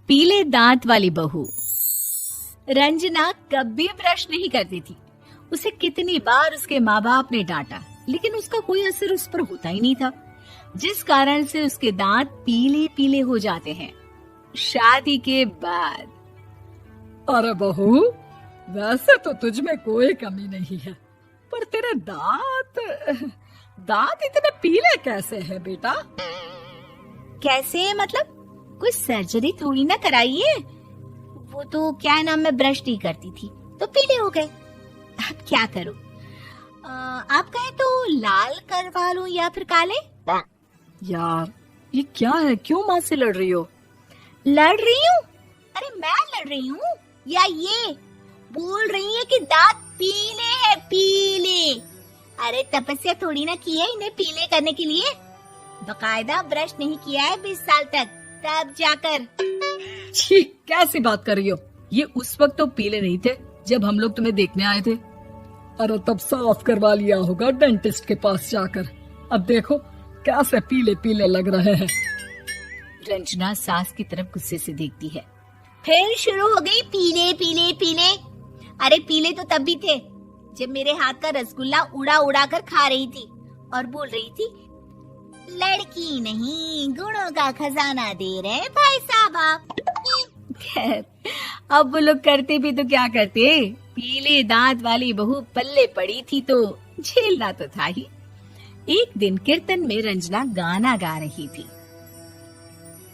पीले दांत वाली बहू। रंजना कभी ब्रश नहीं करती थी। उसे कितनी बार उसके माँ बाप ने डांटा, लेकिन उसका कोई असर उस पर होता ही नहीं था, जिस कारण से उसके दांत पीले पीले हो जाते हैं। शादी के बाद। अरे बहू, वैसे तो तुझ में कोई कमी नहीं है, पर तेरे दांत इतने पीले कैसे हैं बेटा? कैसे मतलब? कोई सर्जरी थोड़ी ना कराई है। वो तो क्या नाम, मैं ब्रश नहीं करती थी तो पीले हो गए। अब क्या करूं? आप कहें तो लाल करवा लूं या फिर काले? यार ये क्या है, क्यों माँ से लड़ रही हो? लड़ रही हूँ? अरे मैं लड़ रही हूँ या ये बोल रही है कि दांत पीले हैं, पीले। अरे तपस्या थोड़ी ना की है इन्हें पीले करने के लिए। बकायदा ब्रश नहीं किया है 20 साल तक, तब जाकर। छी, कैसी बात कर रही हो? ये उस वक्त तो पीले नहीं थे जब हम लोग तुम्हें देखने आए थे। अरे तब साफ करवा लिया होगा डेंटिस्ट के पास जाकर। अब देखो कैसे पीले पीले लग रहे हैं। रंजना सास की तरफ गुस्से से देखती है। फिर शुरू हो गई पीले पीले पीले। अरे पीले तो तब भी थे जब मेरे हाथ का रसगुल्ला उड़ा उड़ा कर खा रही थी और बोल रही थी, लड़की नहीं गुणों का खजाना दे रहे भाई साहब आप। खैर, अब वो लोग करते भी तो क्या करते, पीले दांत वाली बहू पल्ले पड़ी थी तो झेलना तो था ही। एक दिन कीर्तन में रंजना गाना गा रही थी।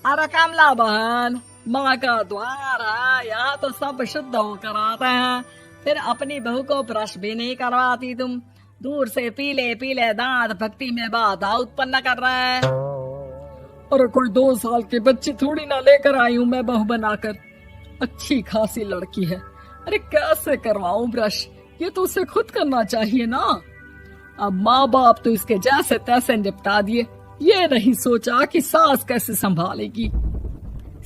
अरे कमला बहन, माँ का द्वार है, यहाँ तो सब शुद्ध होकर आते हैं, फिर अपनी बहू को ब्रश भी नहीं करवाती तुम। दूर से पीले पीले दांत भक्ति में बाधा उत्पन्न कर रहे हैं। अरे कोई 2 साल के बच्चे थोड़ी ना लेकर आई हूँ मैं बहू बनाकर। अच्छी खासी लड़की है, अरे कैसे करवाऊं ब्रश? ये तो उसे खुद करना चाहिए ना। अब माँ बाप तो इसके जैसे तैसे निपटा दिए, ये नहीं सोचा कि सास कैसे संभालेगी।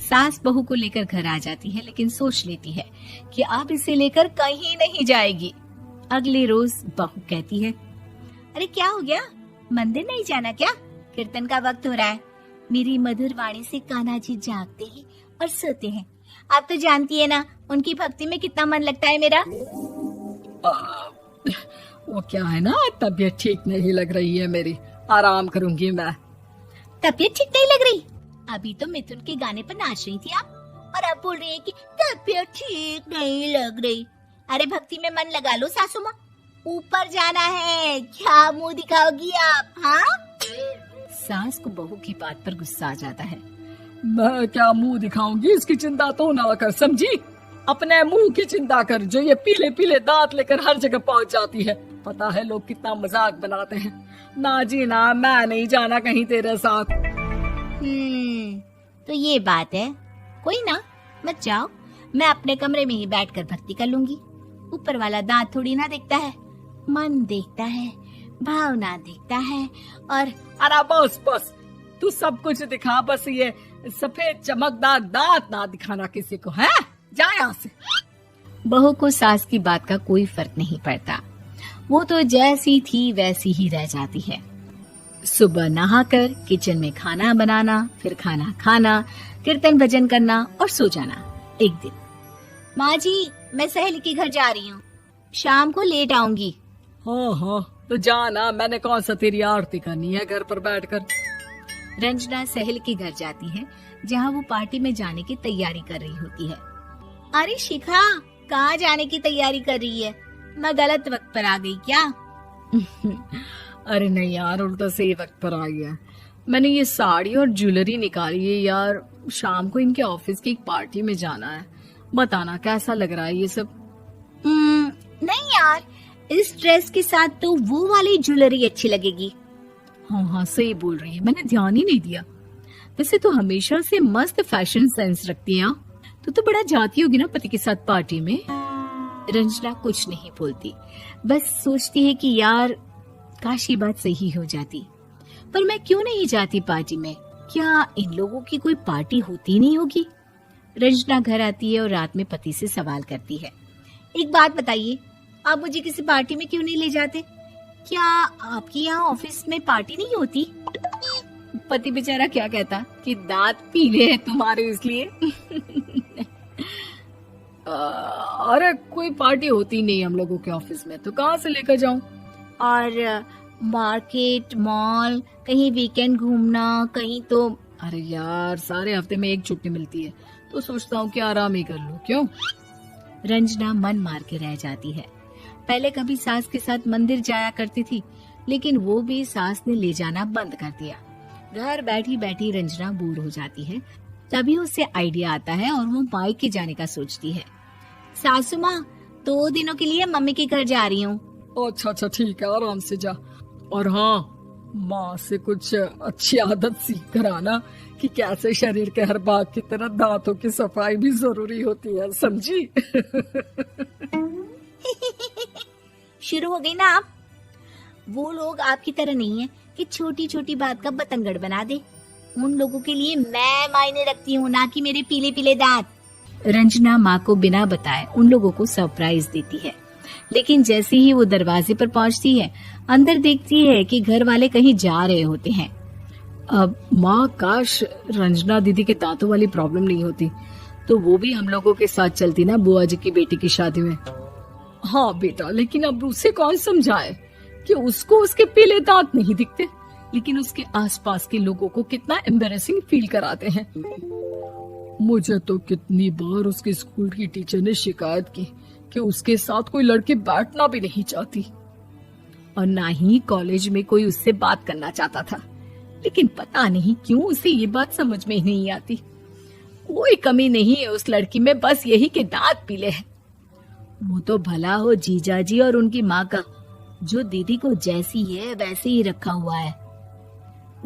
सास बहू को लेकर घर आ जाती है, लेकिन सोच लेती है कि अब इसे लेकर कहीं नहीं जाएगी। अगले रोज बहू कहती है, अरे क्या हो गया, मंदिर नहीं जाना क्या? कीर्तन का वक्त हो रहा है। मेरी मधुर वाणी से कान्हा जी जागते हैं और सोते हैं। आप तो जानती है ना उनकी भक्ति में कितना मन लगता है मेरा। वो क्या है ना, तबीयत ठीक नहीं लग रही है मेरी, आराम करूंगी मैं। तबीयत ठीक नहीं लग रही? अभी तो मिथुन के गाने पर नाच रही थी आप, और अब बोल रही है कि तबीयत ठीक नहीं लग रही। अरे भक्ति में मन लगा लो सासू माँ, ऊपर जाना है, क्या मुंह दिखाओगी आप? हाँ? सास को बहू की बात पर गुस्सा आ जाता है। मैं क्या मुंह दिखाऊंगी, इसकी चिंता तो ना कर, समझी? अपने मुंह की चिंता कर, जो ये पीले पीले दांत लेकर हर जगह पहुंच जाती है। पता है लोग कितना मजाक बनाते हैं। ना जी ना, मैं नहीं जाना कहीं तेरे साथ। तो ये बात है। कोई ना, मत जाओ, मैं अपने कमरे में ही बैठकर भक्ति कर लूंगी। ऊपर वाला दांत थोड़ी ना देखता है, मन देखता है, भावना देखता है। और अरे बस बस, तू सब कुछ दिखा, बस ये सफेद चमकदार दांत ना दिखाना किसी को, है? जा यहाँ से। बहू को सास की बात का कोई फर्क नहीं पड़ता, वो तो जैसी थी वैसी ही रह जाती है। सुबह नहाकर किचन में खाना बनाना, फिर खाना खाना, कीर्तन भजन करना और सो जाना। एक दिन, माँ जी मैं सहेली के घर जा रही हूँ, शाम को लेट आऊंगी। हाँ, तो जाना, मैंने कौन सा तेरी आरती करनी है घर पर बैठकर। रंजना सहेली के घर जाती है, जहाँ वो पार्टी में जाने की तैयारी कर रही होती है। अरे शिखा, कहाँ जाने की तैयारी कर रही है? मैं गलत वक्त पर आ गई क्या? अरे नहीं यार, उल्टा सही वक्त पर आई है। मैंने ये साड़ी और ज्वेलरी निकाली है यार, शाम को इनके ऑफिस की एक पार्टी में जाना है। बताना कैसा लग रहा है ये सब? नहीं यार, इस ड्रेस के साथ तो वो वाली ज्वेलरी अच्छी लगेगी। हाँ, सही बोल रही है, मैंने ध्यान ही नहीं दिया। वैसे तो हमेशा से मस्त फैशन सेंस रखती है। तो बड़ा जाती होगी ना पति के साथ पार्टी में। रंजना कुछ नहीं बोलती, बस सोचती है कि यार काश ये बात सही हो जाती, पर मैं क्यों नहीं जाती पार्टी में? क्या इन लोगों की कोई पार्टी होती नहीं होगी? रंजना घर आती है और रात में पति से सवाल करती है, एक बात बताइए, आप मुझे किसी पार्टी में क्यों नहीं ले जाते? क्या आपके यहाँ ऑफिस में पार्टी नहीं होती? पति बेचारा क्या कहता कि दांत पीले हैं तुम्हारे इसलिए। अरे कोई पार्टी होती नहीं हम लोगों के ऑफिस में, तो कहाँ से लेकर जाऊं? और मार्केट, मॉल, कहीं वीकेंड घूमना, कहीं तो। अरे यार सारे हफ्ते में एक छुट्टी मिलती है, तो सोचता हूँ कि आराम ही कर लूं। क्यों? रंजना मन मार के रह जाती है। पहले कभी सास के साथ मंदिर जाया करती थी, लेकिन वो भी सास ने ले जाना बंद कर दिया। घर बैठी बैठी रंजना बोर हो जाती है। तभी उसे आइडिया आता है और वो मायके जाने का सोचती है। सासू माँ, 2 दिनों के लिए मम्मी के घर जा रही हूँ। अच्छा अच्छा ठीक है, आराम से जा। और हाँ, माँ से कुछ अच्छी आदत सीख कर आना कि कैसे शरीर के हर भाग की तरह दांतों की सफाई भी जरूरी होती है, समझी? शुरू हो गई ना आप। वो लोग आपकी तरह नहीं है कि छोटी छोटी बात का बतंगड़ बना दे। उन लोगों के लिए मैं मायने रखती हूँ, ना कि मेरे पीले पीले दांत। रंजना माँ को बिना बताए उन लोगों को सरप्राइज देती है, लेकिन जैसे ही वो दरवाजे पर पहुंचती है, अंदर देखती है कि घर वाले कहीं जा रहे होते हैं। अब माँ, काश रंजना दीदी के दांतों वाली प्रॉब्लम नहीं होती, तो वो भी हम लोगों के साथ चलती ना बुआ जी की बेटी की शादी में। हाँ बेटा, लेकिन अब उसे कौन समझाए कि उसको उसके पीले दांत नहीं दिखते, लेकिन उसके आसपास के लोगों को कितना एम्बैरेसिंग फील कराते हैं। मुझे तो कितनी बार उसके स्कूल की टीचर ने शिकायत की कि उसके साथ कोई लड़की बैठना भी नहीं चाहती, और ना ही कॉलेज में कोई उससे बात करना चाहता था। लेकिन पता नहीं क्यों उसे ये बात समझ में ही नहीं आती। कोई कमी नहीं है उस लड़की में, बस यही कि दांत पीले हैं। वो तो भला हो जीजा जी और उनकी माँ का, जो दीदी को जैसी है वैसे ही रखा हुआ है।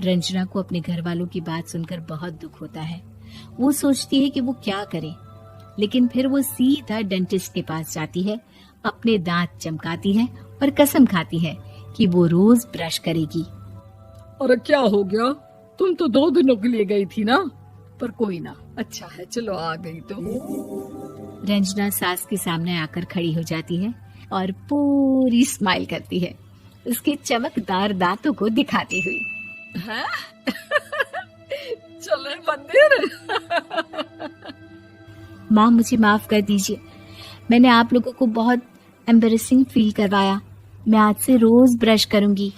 रंजना को अपने घर वालों की बात सुनकर बहुत दुख होता है। वो सोचती है कि वो क्या करे, लेकिन फिर वो सीधा डेंटिस्ट के पास जाती है, अपने दांत चमकाती है और कसम खाती है कि वो रोज ब्रश करेगी। अरे क्या हो गया? तुम तो 2 दिनों के लिए गई थी ना, पर कोई ना, अच्छा है, चलो आ गई तो। रंजना सास के सामने आकर खड़ी हो जाती है और पूरी स्माइल करती है, उसके चमकदार दांतों को दिखाती हुई। हैं? चले मंदिर? माँ, मुझे माफ कर दीजिए, मैंने आप लोगों को बहुत एम्बैरेसिंग फील करवाया। मैं आज से रोज ब्रश करूंगी।